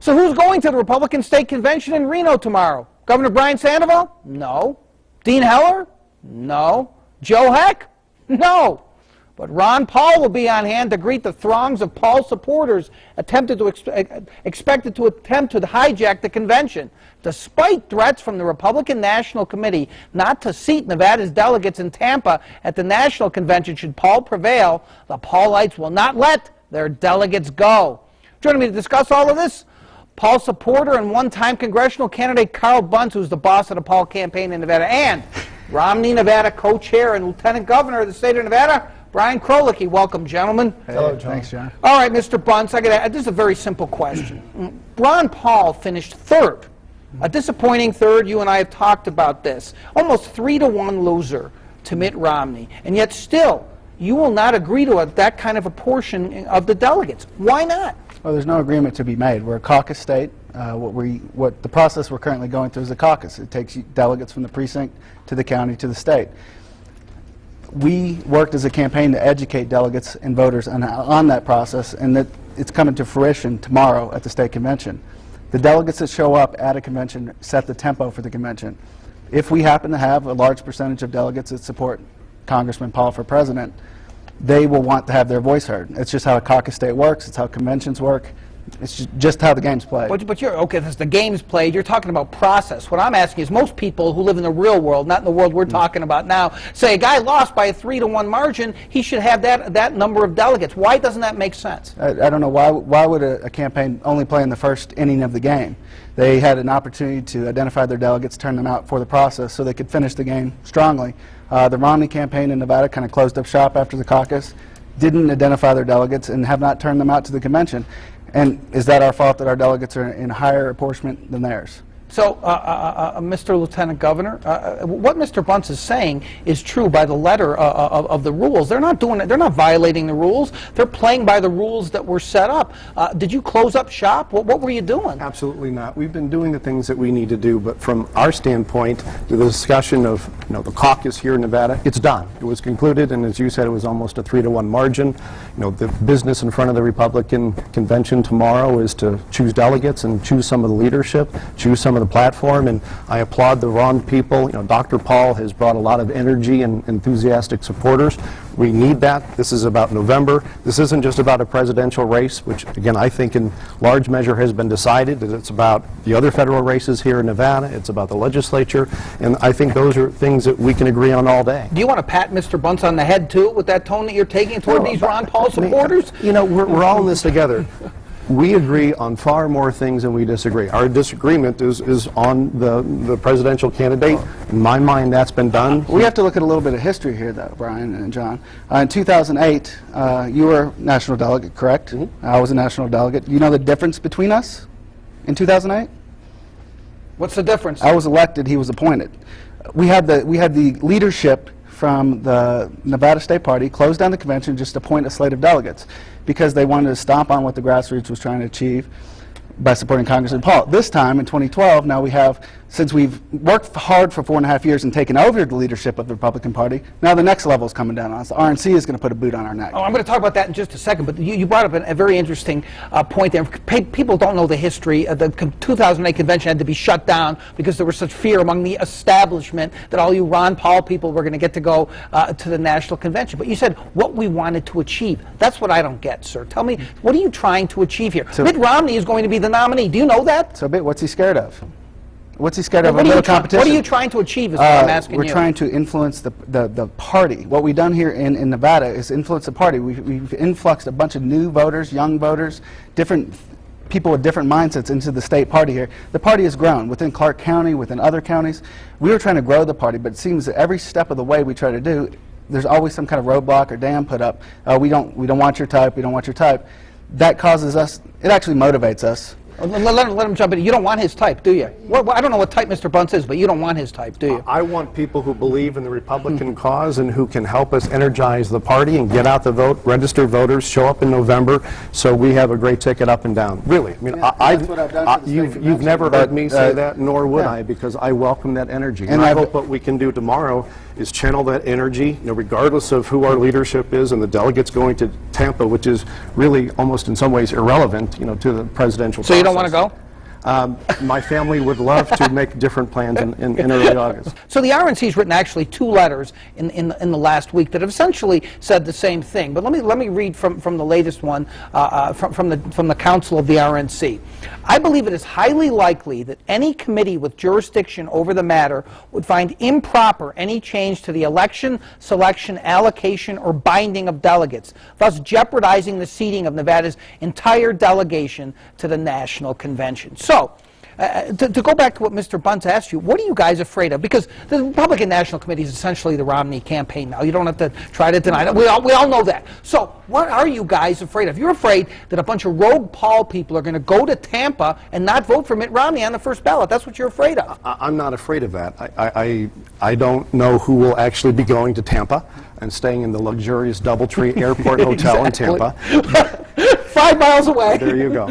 So who's going to the Republican State Convention in Reno tomorrow? Governor Brian Sandoval? No. Dean Heller? No. Joe Heck? No. But Ron Paul will be on hand to greet the throngs of Paul's supporters expected to attempt to hijack the convention. Despite threats from the Republican National Committee not to seat Nevada's delegates in Tampa at the national convention should Paul prevail, the Paulites will not let their delegates go. Joining me to discuss all of this, Paul supporter and one-time congressional candidate Carl Bunce, who's the boss of the Paul campaign in Nevada, and Romney, Nevada co-chair and lieutenant governor of the state of Nevada, Brian Krolicki. Welcome, gentlemen. Hello, John. Thanks, John. All right, Mr. Bunce, this is a very simple question. Ron Paul finished third, a disappointing third. You and I have talked about this. Almost 3-to-1 loser to Mitt Romney, and yet still, you will not agree to that kind of a portion of the delegates. Why not? Well, there's no agreement to be made. We're a caucus state. What the process we're currently going through is a caucus. It takes delegates from the precinct to the county to the state. We worked as a campaign to educate delegates and voters on that process, and that it's coming to fruition tomorrow at the state convention. The delegates that show up at a convention set the tempo for the convention. If we happen to have a large percentage of delegates that support Congressman Paul for president, they will want to have their voice heard. It's just how a caucus state works. It's how conventions work. It's just how the game's played. But you're, okay, as the game's played, you're talking about process. What I'm asking is, most people who live in the real world, not in the world we're talking about now, say a guy lost by a 3-to-1 margin, he should have that number of delegates. Why doesn't that make sense? I don't know. Why would a campaign only play in the first inning of the game? They had an opportunity to identify their delegates, turn them out for the process so they could finish the game strongly. The Romney campaign in Nevada kind of closed up shop after the caucus, didn't identify their delegates, and have not turned them out to the convention. And is that our fault that our delegates are in higher apportionment than theirs? So, Mr. Lieutenant Governor, what Mr. Bunce is saying is true by the letter of the rules. They're not doing it. They're not violating the rules. They're playing by the rules that were set up. Did you close up shop? What were you doing? Absolutely not. We've been doing the things that we need to do, but from our standpoint, the discussion of the caucus here in Nevada, it's done. It was concluded, and as you said, it was almost a 3-to-1 margin. The business in front of the Republican convention tomorrow is to choose delegates and choose some of the leadership, choose some of the platform, and I applaud the Ron people. Dr. Paul has brought a lot of energy and enthusiastic supporters. We need that. This is about November. This isn't just about a presidential race, which again I think in large measure has been decided. It's about the other federal races here in Nevada. It's about the legislature, and I think those are things that we can agree on all day. Do you want to pat Mr. Bunce on the head too with that tone that you're taking toward these Ron Paul supporters? We're all in this together. We agree on far more things than we disagree. Our disagreement is on the presidential candidate. In my mind, that's been done. We have to look at a little bit of history here, though, Brian and John. In 2008, you were a national delegate, correct? Mm-hmm. I was a national delegate. You know the difference between us in 2008? What's the difference? I was elected. He was appointed. We had the leadership from the Nevada State Party close down the convention, just appoint a slate of delegates, because they wanted to stomp on what the grassroots was trying to achieve by supporting Congressman Paul. This time, in 2012, now we have, since we've worked hard for 4.5 years and taken over the leadership of the Republican Party, now the next level is coming down on us. The RNC is going to put a boot on our neck. Oh, I'm going to talk about that in just a second, but you brought up a very interesting point there. People don't know the history. The 2008 convention had to be shut down because there was such fear among the establishment that all you Ron Paul people were going to get to go to the national convention. But you said what we wanted to achieve. That's what I don't get, sir. Tell me, what are you trying to achieve here? So, Mitt Romney is going to be the nominee. Do you know that? So, what's he scared of? What's he scared of? A little competition. What are you trying to achieve is what I'm asking you. We're trying to influence the party. What we've done here in Nevada is influence the party. We've influxed a bunch of new voters, young voters, different people with different mindsets into the state party here. The party has grown within Clark County, within other counties. We were trying to grow the party, but it seems that every step of the way we try to do, there's always some kind of roadblock or dam put up. We don't want your type. We don't want your type. That causes us. It actually motivates us. Let him jump in. You don't want his type, do you? Well, I don't know what type Mr. Bunce is, but you don't want his type, do you? I want people who believe in the Republican cause and who can help us energize the party and get out the vote, register voters, show up in November, so we have a great ticket up and down. Really. I mean, yeah, you've never heard me say that, nor would I, because I welcome that energy. And I hope what we can do tomorrow is channel that energy, regardless of who our leadership is, and the delegates going to Tampa, which is really almost in some ways irrelevant, to the presidential process. don't want to go? My family would love to make different plans in early August. So the RNC's written actually 2 letters in the last week that have essentially said the same thing. But let me read from the latest one from the Council of the RNC. I believe it is highly likely that any committee with jurisdiction over the matter would find improper any change to the election, selection, allocation, or binding of delegates, thus jeopardizing the seating of Nevada's entire delegation to the National Convention. So, to go back to what Mr. Bunce asked you, what are you guys afraid of? Because the Republican National Committee is essentially the Romney campaign now. You don't have to try to deny that. We all know that. So what are you guys afraid of? You're afraid that a bunch of rogue Paul people are going to go to Tampa and not vote for Mitt Romney on the first ballot. That's what you're afraid of. I'm not afraid of that. I don't know who will actually be going to Tampa and staying in the luxurious Doubletree Airport Hotel in Tampa. 5 miles away. There you go.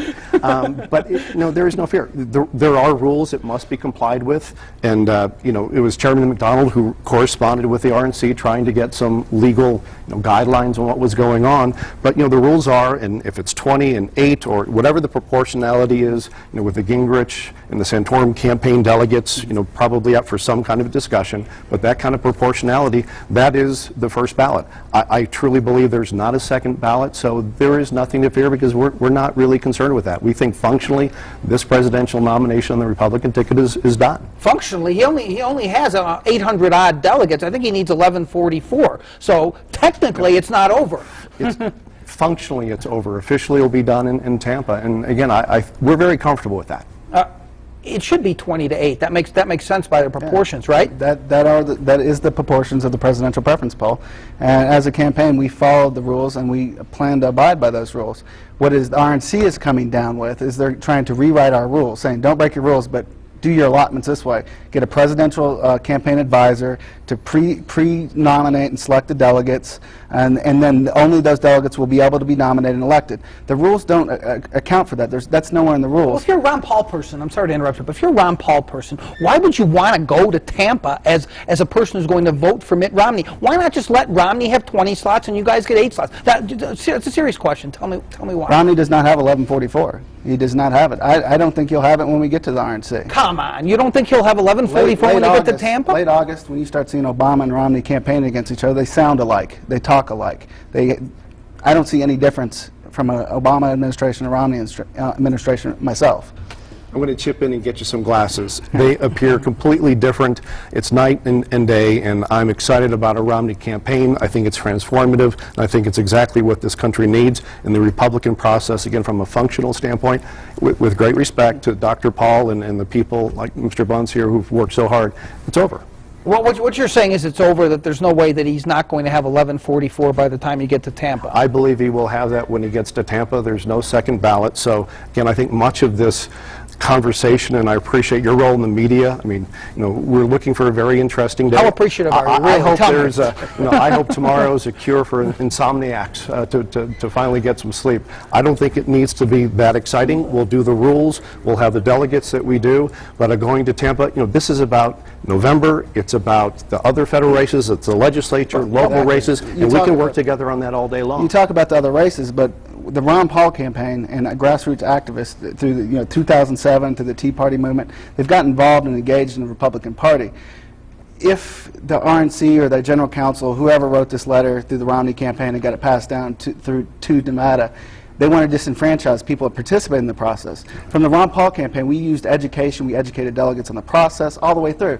But there is no fear. There are rules that must be complied with, and it was Chairman McDonald who corresponded with the RNC trying to get some legal guidelines on what was going on. But the rules are, and if it's 20 and 8 or whatever the proportionality is, with the Gingrich and the Santorum campaign delegates, probably up for some kind of discussion. But that kind of proportionality, that is the first ballot. I truly believe there's not a second ballot, so there is nothing to fear because we're not really concerned with that. We think functionally this presidential nomination on the Republican ticket is done. Functionally, he only has 800 odd delegates. I think he needs 1144. So technically, it's not over. Functionally, it's over. Officially, it'll be done in Tampa. And again, we're very comfortable with that. It should be 20 to 8. That makes sense by the proportions, right? That is the proportions of the presidential preference poll. And as a campaign, we followed the rules and we plan to abide by those rules. What the RNC is coming down with is they're trying to rewrite our rules, saying don't break your rules, but do your allotments this way. Get a presidential campaign advisor to pre-nominate and select the delegates, and then only those delegates will be able to be nominated and elected. The rules don't account for that. That's nowhere in the rules. Well, if you're a Ron Paul person, I'm sorry to interrupt you, but if you're a Ron Paul person, why would you want to go to Tampa as a person who's going to vote for Mitt Romney? Why not just let Romney have 20 slots and you guys get 8 slots? It's a serious question. Tell me why. Romney does not have 1144. He does not have it. I don't think he'll have it when we get to the RNC. Come on, you don't think he'll have 1144 when you get to Tampa? Late August, when you start seeing Obama and Romney campaigning against each other, they sound alike. They talk alike. I don't see any difference from an Obama administration or Romney administration myself. I'm going to chip in and get you some glasses. They appear completely different. It's night and day, and I'm excited about a Romney campaign. I think it's transformative, and I think it's exactly what this country needs in the Republican process, again, from a functional standpoint, with great respect to Dr. Paul and the people like Mr. Bunce here who've worked so hard. It's over. Well, what you're saying is it's over, that there's no way that he's not going to have 1144 by the time you get to Tampa. I believe he will have that when he gets to Tampa. There's no second ballot. So, again, I think much of this conversation, and I appreciate your role in the media. I mean, we're looking for a very interesting day. How appreciative are you? I hope there's I hope tomorrow's a cure for insomniacs to finally get some sleep. I don't think it needs to be that exciting. We'll do the rules. We'll have the delegates that we do. But going to Tampa, this is about November. It's about the other federal races. It's the legislature, local races, and we can work together on that all day long. You talk about the other races, but the Ron Paul campaign and grassroots activists through the 2007 to the Tea Party movement, they've gotten involved and engaged in the Republican Party. If the RNC or the general counsel, whoever wrote this letter through the Romney campaign and got it passed down to Nevada, they want to disenfranchise people that participate in the process. From the Ron Paul campaign, we used education, we educated delegates on the process all the way through.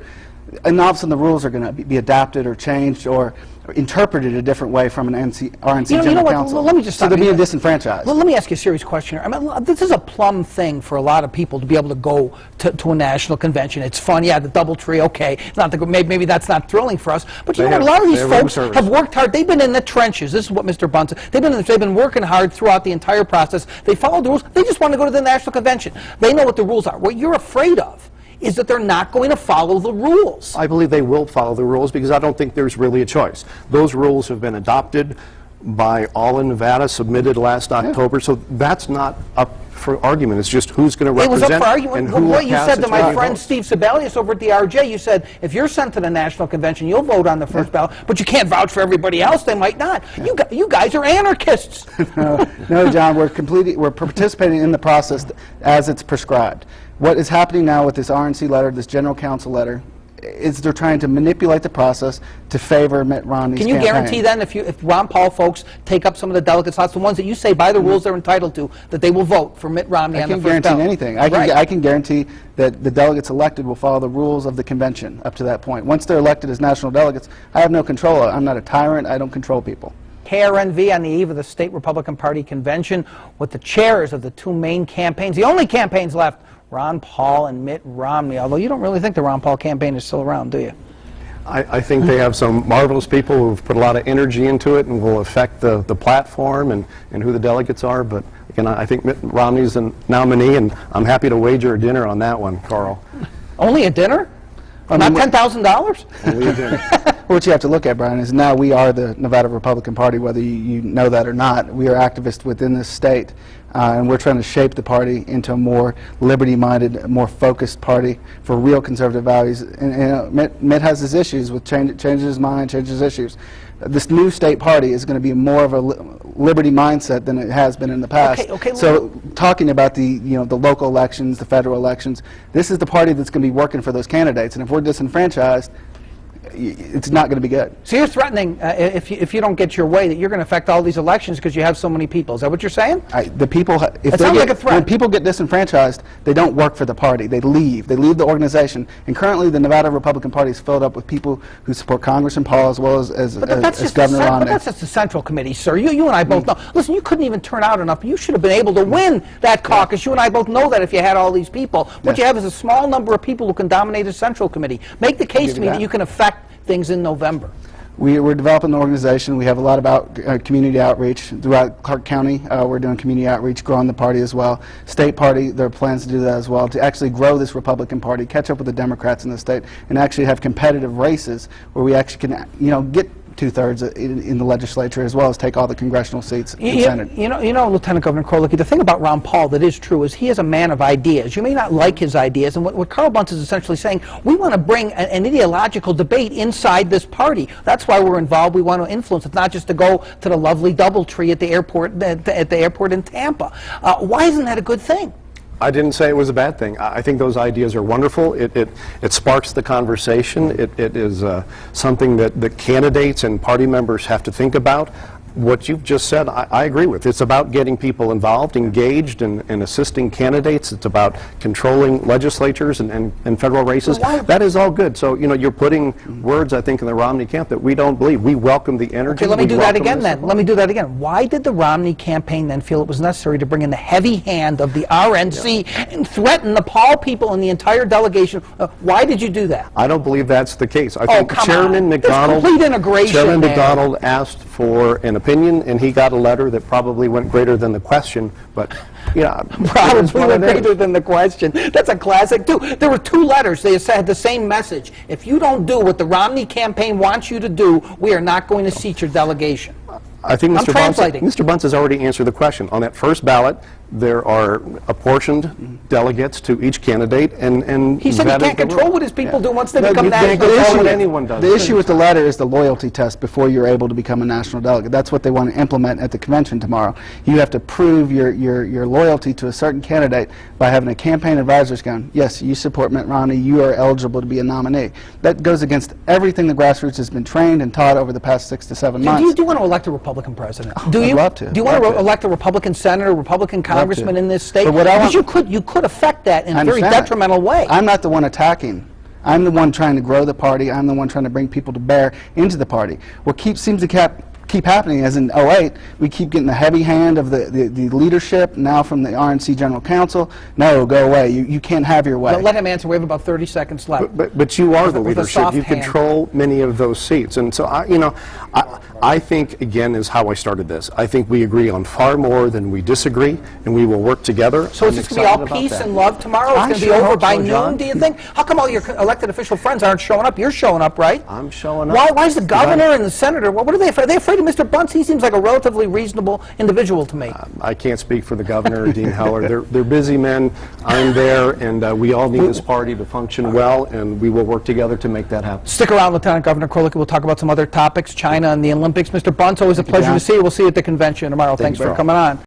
And all of a sudden the rules are going to be adapted or changed or interpreted a different way from an RNC general counsel. Let me just so they're being disenfranchised. Let me ask you a serious question here. I mean, this is a plum thing for a lot of people to be able to go to a national convention. It's fun, yeah, the Doubletree, okay. It's not maybe that's not thrilling for us, but you know what? A lot of these folks have worked hard. They've been in the trenches. This is what Mr. Bunce said. They've been working hard throughout the entire process. They follow the rules. They just want to go to the national convention. They know what the rules are. What you're afraid of is that they're not going to follow the rules. I believe they will follow the rules because I don't think there's really a choice. Those rules have been adopted by all in Nevada, submitted last October, so that's not up for argument. It's just who's going to It was represent up for argument. and who What you said to my casts friend votes. Steve Sebelius over at the RJ, you said, if you're sent to the national convention, you'll vote on the first ballot, but you can't vouch for everybody else. They might not. You guys are anarchists. No, John, we're participating in the process as it's prescribed. What is happening now with this RNC letter, this general counsel letter, is they're trying to manipulate the process to favor Mitt Romney's Can you campaign. guarantee then, if Ron Paul folks take up some of the delegate slots, the ones that you say by the rules they're entitled to, that they will vote for Mitt Romney on the first ballot? I can't guarantee anything. I can guarantee that the delegates elected will follow the rules of the convention up to that point. Once they're elected as national delegates, I have no control. I'm not a tyrant. I don't control people. KRNV on the eve of the state Republican Party convention with the chairs of the two main campaigns, the only campaigns left, Ron Paul and Mitt Romney, although you don't really think the Ron Paul campaign is still around, do you? I think they have some marvelous people who've put a lot of energy into it and will affect the platform and who the delegates are, but again, I think Mitt Romney's a nominee, and I'm happy to wager a dinner on that one, Carl. Only a dinner? Not $10,000? Only a dinner. What you have to look at, Brian, is now we are the Nevada Republican Party, whether you know that or not. We are activists within this state, and we're trying to shape the party into a more liberty-minded, more focused party for real conservative values. And Mitt has his issues with changes his mind, changes his issues. This new state party is going to be more of a liberty mindset than it has been in the past. So talking about the local elections, the federal elections, this is the party that's going to be working for those candidates. And if we're disenfranchised, it's not going to be good. So you're threatening, if you don't get your way, that you're going to affect all these elections because you have so many people. Is that what you're saying? The people, it sounds like a threat. When people get disenfranchised, they don't work for the party. They leave. They leave the organization. And currently, the Nevada Republican Party is filled up with people who support Congressman Paul as well as Governor Romney. But that's just the Central Committee, sir. You and I both know. Listen, you couldn't even turn out enough. You should have been able to win that caucus. You and I both know that if you had all these people. What you have is a small number of people who can dominate a Central Committee. Make the case to me that you can affect things in November. We're developing the organization. We have a lot about community outreach throughout Clark County. We're doing community outreach, growing the party as well. State party, there are plans to do that as well, to actually grow this Republican Party, catch up with the Democrats in the state, and actually have competitive races where we actually can, get two-thirds in the legislature as well as take all the congressional seats in Senate. You know, Lieutenant Governor Krolicki, the thing about Ron Paul that is true is he is a man of ideas. You may not like his ideas, and what Carl Bunce is essentially saying, we want to bring an ideological debate inside this party. That's why we're involved. We want to influence. It's not just to go to the lovely DoubleTree at the airport in Tampa. Why isn't that a good thing? I didn't say it was a bad thing. I think those ideas are wonderful. It sparks the conversation. It is something that the candidates and party members have to think about. What you've just said, I agree with. It's about getting people involved, engaged, and assisting candidates. It's about controlling legislatures and federal races. That is all good. So, you're putting words, I think, in the Romney camp that we don't believe. We welcome the energy. Okay, let me do that again then. Let me do that again. Why did the Romney campaign then feel it was necessary to bring in the heavy hand of the RNC and threaten the Paul people and the entire delegation? Why did you do that? I don't believe that's the case. I think Chairman McDonald, complete integration, Chairman McDonald asked for an opinion, and he got a letter that probably went greater than the question, but probably went greater than the question. That's a classic too. There were two letters. They had the same message. If you don't do what the Romney campaign wants you to do, we are not going to seat your delegation. I think Mr. Bunce has already answered the question. On that first ballot, there are apportioned delegates to each candidate, and he said he can't control what his people do once they become national delegates. The issue with the letter is the loyalty test before you're able to become a national delegate. That's what they want to implement at the convention tomorrow. You have to prove your loyalty to a certain candidate by having a campaign advisor's going, yes, you support Mitt Romney, you are eligible to be a nominee. That goes against everything the grassroots has been trained and taught over the past 6 to 7 months. Do you want to elect a Republican president? Do you? I'd love to. Do you want to elect a Republican senator, Republican congressman in this state? Because you could affect that in a very detrimental way. I'm not the one attacking. I'm the one trying to grow the party. I'm the one trying to bring people to bear into the party. What seems to keep happening, as in 2008, we keep getting the heavy hand of the leadership, now from the RNC General Counsel. No, go away. You can't have your way. Well, let him answer. We have about 30 seconds left. But you are the leadership. You control many of those seats. And so, I think, again, is how I started this. I think we agree on far more than we disagree, and we will work together. So is this going to be all peace and love tomorrow? It's going to be over by noon, do you think? How come all your elected official friends aren't showing up? You're showing up, right? I'm showing up. Why is the governor and the senator, what are they afraid? Are they afraid of Mr. Bunce? He seems like a relatively reasonable individual to me. I can't speak for the governor or Dean Heller. They're busy men. I'm there, and we all need this party to function well, and we will work together to make that happen. Stick around, Lieutenant Governor Krolik. We'll talk about some other topics, China and the Olympics. Mr. Bunce, always a pleasure to see you. We'll see you at the convention tomorrow. Thanks for coming on.